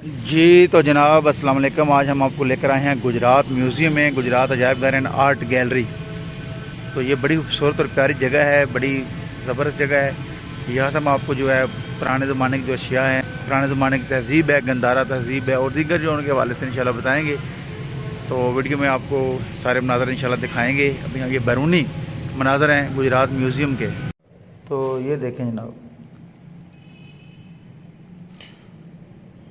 जी तो जनाब अस्सलाम वालेकुम। आज हम आपको लेकर आए हैं गुजरात म्यूज़ियम में, गुजरात अजायब घर एंड आर्ट गैलरी। तो ये बड़ी खूबसूरत और प्यारी जगह है, बड़ी ज़बरदस्त जगह है। यहाँ से हम आपको जो है पुराने ज़माने की जो अशिया हैं, पुराने ज़माने की तहज़ीब है, गंदारा तहज़ीब है और दीगर जो उनके हवाले से इंशाल्लाह बताएँगे। तो वीडियो में आपको सारे मनाज़र इंशाल्लाह दिखाएँगे। अभी ये बैरूनी मनाज़र हैं गुजरात म्यूज़ियम के। तो ये देखें जनाब,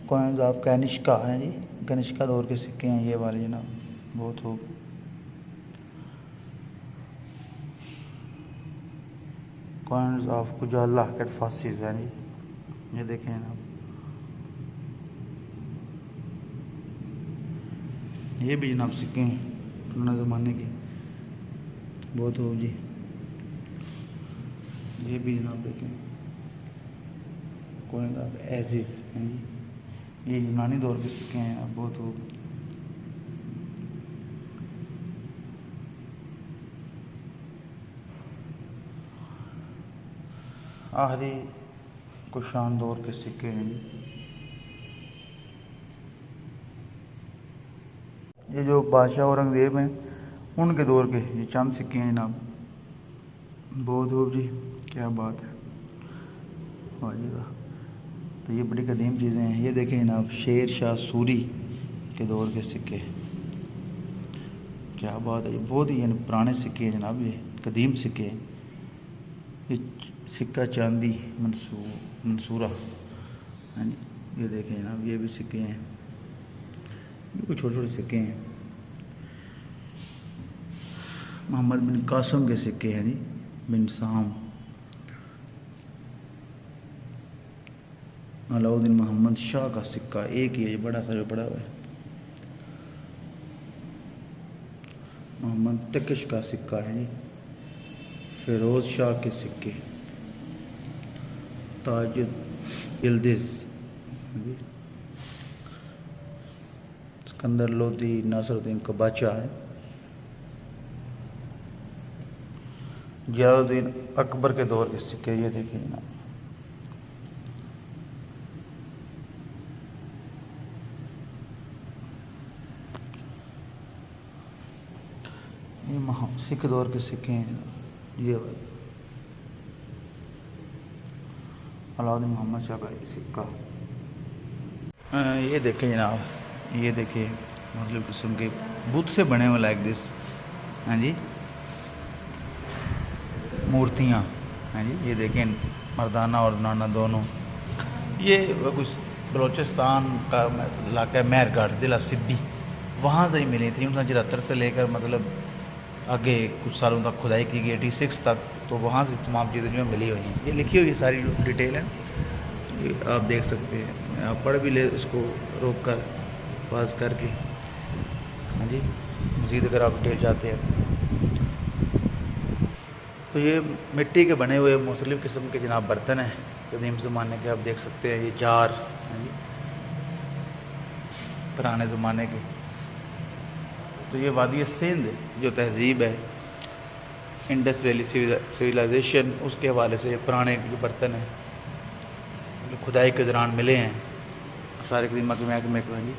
कॉइन्स ऑफ कनिष्का हैं जी, कनिष्का दौर के सिक्के हैं ये वाले जनाब, बहुत खूब। कॉइन्स ऑफ कुजाला कैट फासिस हैं जी, ये देखें जनाब, ये भी जनाब सिक्के हैं पुराने ज़माने के, बहुत खूब जी। ये भी जनाब देखें, कॉइन्स ऑफ एजिस हैं जी, ये यूनानी दौर के सिक्के हैं आप, बहुत खूब। आखिरी कुशान दौर के सिक्के हैं जी। ये जो बादशाह औरंगज़ेब हैं उनके दौर के ये चंद सिक्के हैं जनाब, बहुत खूब जी, क्या बात है, वाह जी वाह। तो ये बड़ी कदीम चीज़ें हैं। ये देखें जनाब, शेर शाह सूरी के दौर के सिक्के, क्या बात है, ये बहुत ही यानी पुराने सिक्के हैं जनाब, ये कदीम सिक्के हैं। ये सिक्का चांदी मंसूरा है जी, ये देखें जनाब, ये भी सिक्के हैं, बिल्कुल छोटे छोटे सिक्के हैं। मोहम्मद बिन कासम के सिक्के हैं जी, बिन साम। अलाउद्दीन मोहम्मद शाह का सिक्का एक ही है, बड़ा सा जो पड़ा हुआ है। मोहम्मद तकिश का सिक्का है जी। फिरोज शाह के सिक्के, ताज इल्दिस, सिकंदर लोदी, नासरुद्दीन का बादशाह है। जलालुद्दीन अकबर के दौर के सिक्के, ये देखिए ना, ये सिख दौर के सिक्के हैं, ये अलाउद्दीन मोहम्मद शाह का सिक्का। ये देखें जनाब, ये देखिए मतलब किस्म के बुत से बने हुए लाइक दिस हैं जी, मूर्तियाँ हैं जी। ये देखें मर्दाना और जनाना दोनों। ये कुछ बलोचिस्तान का इलाका है, मेहरगढ़ जिला सिब्बी, वहाँ से ही मिली थी 1973 से लेकर मतलब आगे कुछ सालों तक खुदाई की गई 86 तक, तो वहाँ से तमाम चीज़ें जो मिली हुई हैं। ये लिखी हुई सारी डिटेल है, ये आप देख सकते हैं, आप पढ़ भी ले इसको रोक कर पास करके। हाँ जी, मज़ीद अगर आप डिटेल चाहते हैं तो ये मिट्टी के बने हुए मुख्तलिफ़ किस्म के जनाब बर्तन हैं कदीम ज़माने के, आप देख सकते हैं। ये जार हैं जी, पुराने ज़माने के। तो ये वादी सिंध जो तहज़ीब है, इंडस वैली सिविलाइजेशन, उसके हवाले से पुराने जो बर्तन हैं जो खुदाई के दौरान मिले हैं सारे कदीमा के महकमे को हैं जी।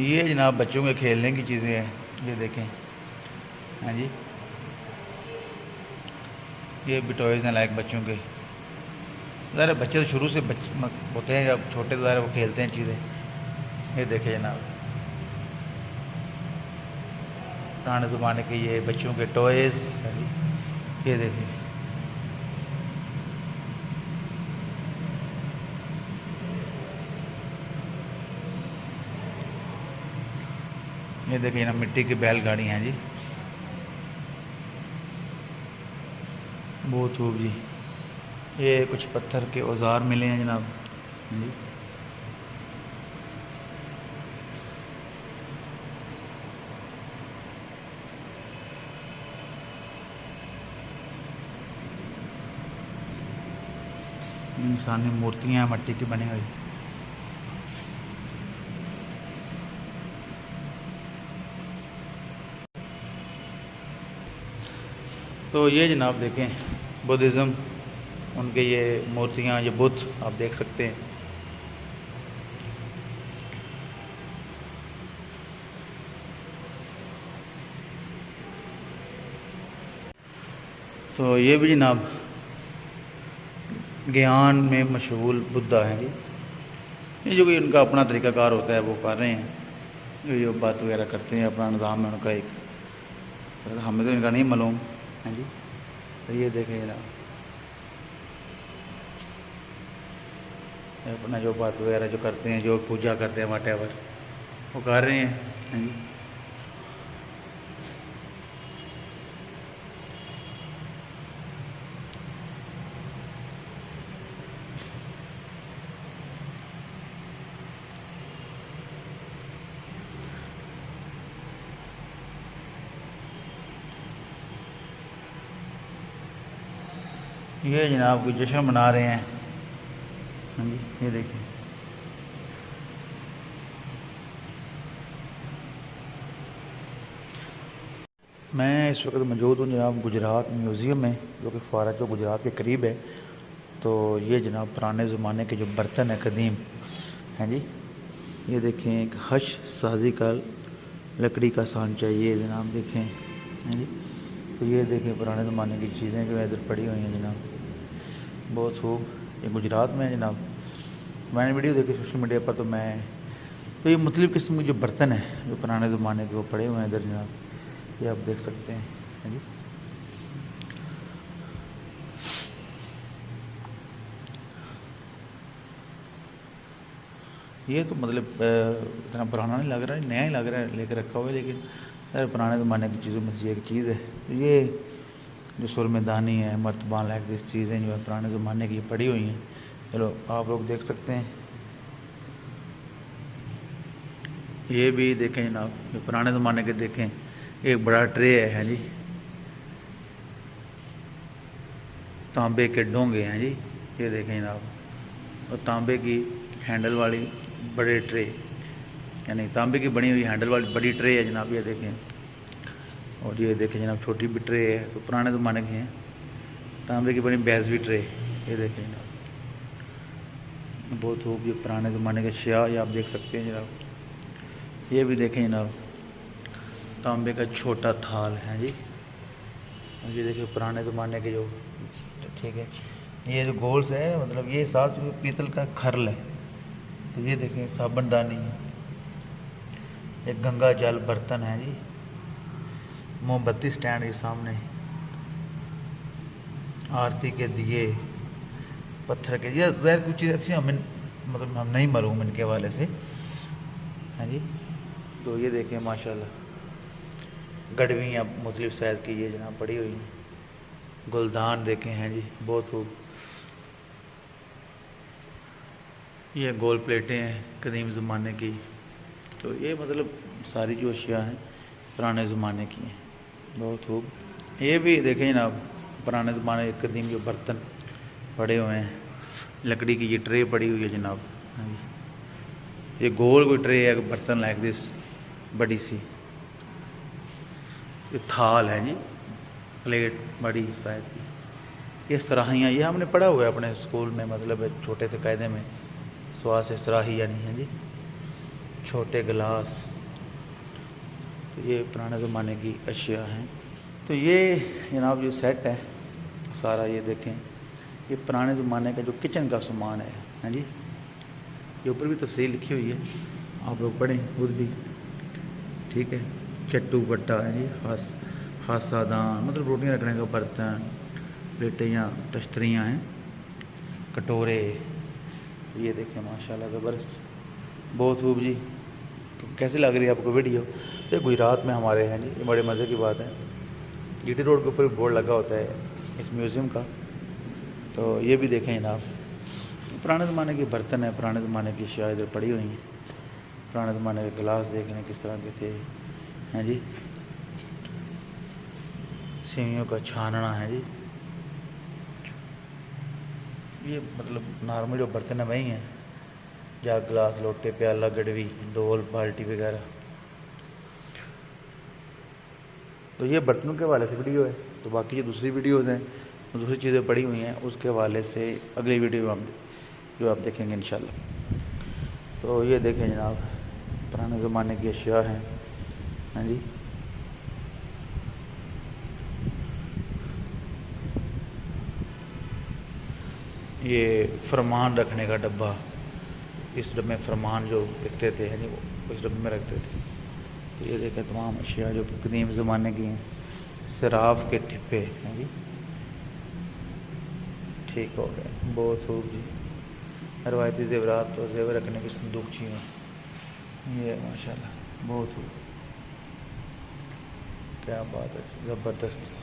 ये जनाब बच्चों के खेलने की चीज़ें हैं, ये देखें हाँ जी, ये भी टॉयज़ हैं लाइक बच्चों के। ज़रा बच्चे तो शुरू से होते हैं, जब छोटे तो ज़रा वो खेलते हैं चीज़ें। ये देखें जनाब, पुराने ज़माने के ये बच्चों के टॉयज़, ये देखें। ये देखिए ना, मिट्टी की बैलगाड़ी हैं जी, बहुत खूब जी। ये कुछ पत्थर के औजार मिले हैं जनाब जी। इंसानी मूर्तियाँ मट्टी की बनी हुई। तो ये जनाब देखें बुद्धिज़्म, उनके ये मूर्तियाँ, ये बुद्ध आप देख सकते हैं। तो ये भी जनाब ज्ञान में मशगूल बुद्धा है जी। ये जो कि उनका अपना तरीक़ाकार होता है वो कर रहे हैं, जो बात वगैरह करते हैं, अपना निज़ाम है उनका एक, हमें तो इनका नहीं मालूम है जी। तो ये देखें जनाब अपना जो बात वगैरह जो करते हैं, जो पूजा करते हैं, व्हाटएवर वो कर रहे हैं जी। ये जनाब कोई जश्न मना रहे हैं। हाँ जी, ये देखिए मैं इस वक्त मौजूद हूँ जनाब गुजरात म्यूज़ियम में, जो कि फारा जो गुजरात के करीब है। तो ये जनाब पुराने ज़माने के जो बर्तन है कदीम हैं जी। ये देखें एक हश साजी का लकड़ी का सांचा, ये जनाब देखें हैं जी। तो ये देखें पुराने ज़माने की चीज़ें जो इधर पड़ी हुई हैं जनाब, बहुत खूब। ये गुजरात में है जनाब। मैंने वीडियो देखी सोशल मीडिया पर, तो ये मुख्तलिफ़ किस्म के जो बर्तन हैं जो पुराने ज़माने के वो पड़े हुए हैं इधर जनाब, ये आप देख सकते हैं है जी। ये तो मतलब इतना पुराना नहीं लग रहा है, नया ही लग रहा है लेकर रखा हुआ है, लेकिन यार पुराने ज़माने की चीज़ों में से एक चीज़ है। तो ये जो सुरमेदानी है, मर्तबान लाइक दिस चीज़ें जो है पुराने ज़माने की पड़ी हुई हैं, चलो आप लोग देख सकते हैं। ये भी देखें जनाब, जो पुराने ज़माने के देखें, एक बड़ा ट्रे है जी, तांबे के डोंगे हैं जी। ये देखें जनाब, और तांबे की हैंडल वाली बड़े ट्रे, यानी तांबे की बनी हुई हैंडल वाली बड़ी ट्रे है जनाब, ये देखें। और ये देखें जनाब छोटी भी ट्रे है, तो पुराने ज़माने की हैं, तांबे की बनी बैसवी ट्रे, ये देखें जनाब बहुत खूब। ये पुराने ज़माने के अशिया ये आप देख सकते हैं जनाब। ये भी देखें जनाब तांबे का छोटा थाल है जी। और ये देखिए पुराने ज़माने के जो, ठीक है, ये जो गोल्स है, मतलब ये साथ जो पीतल का खरल है। तो ये देखें साबुनदानी, एक गंगा जल बर्तन है जी, मोमबत्ती स्टैंड के सामने, आरती के दिए पत्थर के, ये वैर कुछ चीज़ ऐसी हमें मतलब हम नहीं मालूम इनके हवाले से हैं जी। तो ये देखें माशाल्लाह गड़वियाँ मुख्तलिफ़ साइज़ की ये जनाब पड़ी हुई हैं। गुलदान देखें हैं जी, बहुत खूब। ये गोल प्लेटें हैं कदीम ज़माने की। तो ये मतलब सारी जो अशिया हैं पुराने ज़माने की हैं, बहुत खूब। ये भी देखें जनाब पुराने ज़माने के कदीम जो बर्तन पड़े हुए हैं, लकड़ी की ये ट्रे पड़ी हुई है जनाब। हाँ जी, ये गोल कोई ट्रे है, बर्तन लाइक दिस बड़ी सी। ये थाल है जी, प्लेट बड़ी साइज की। ये सराहियाँ, ये हमने पढ़ा हुआ है अपने स्कूल में, मतलब छोटे से कायदे में स्वाद से सराही यानी है जी, छोटे गिलास। तो ये पुराने ज़माने की अशिया हैं। तो ये जनाब जो सेट है सारा, ये देखें ये पुराने ज़माने का जो किचन का सामान है हैं जी। ये ऊपर भी तफसील लिखी हुई है, आप लोग पढ़ें खुद भी, ठीक है। चट्टू बट्टा है जी, खासादान मतलब रोटियां रखने का बर्तन, प्लेटें या तश्तरियाँ हैं, कटोरे। ये देखें माशाल्लाह ज़बरदस्त, बहुत खूब जी। तो कैसी लग रही है आपको वीडियो? ये गुजरात में हमारे हैं जी, ये बड़े मज़े की बात है। जीटी रोड के ऊपर बोर्ड लगा होता है इस म्यूज़ियम का। तो ये भी देखें जनाब, पुराने ज़माने के बर्तन है, पुराने ज़माने की अशिया इधर पड़ी हुई हैं। पुराने ज़माने के गिलास देख लें किस तरह के थे हैं जी। सेवियों का छानना है जी। ये मतलब नॉर्मल जो बर्तन है वही हैं, जग गिलास लोटे प्याला गड़वी डोल बाल्टी वगैरह। तो ये बर्तनों के हवाले से वीडियो है। तो बाकी जो दूसरी वीडियोज़ हैं, दूसरी चीज़ें पड़ी हुई हैं, उसके हवाले से अगली वीडियो में हम जो आप देखेंगे इंशाल्लाह। तो ये देखें जनाब, पुराने ज़माने की अशिया हैं। हाँ जी, ये फरमान रखने का डब्बा, इस डब्बे में फरमान जो लिखते थे, यानी वो इस डब्बे में रखते थे। तो ये देखें तमाम अशिया जो कदीम ज़माने की हैं। शराब के टिप्पे हैं जी, ठीक हो गए, बहुत खूब जी। रवायती ज़ेवरात और ज़ेवर रखने की संदूकची हैं, ये माशाल्लाह बहुत खूब, क्या बात है, ज़बरदस्त।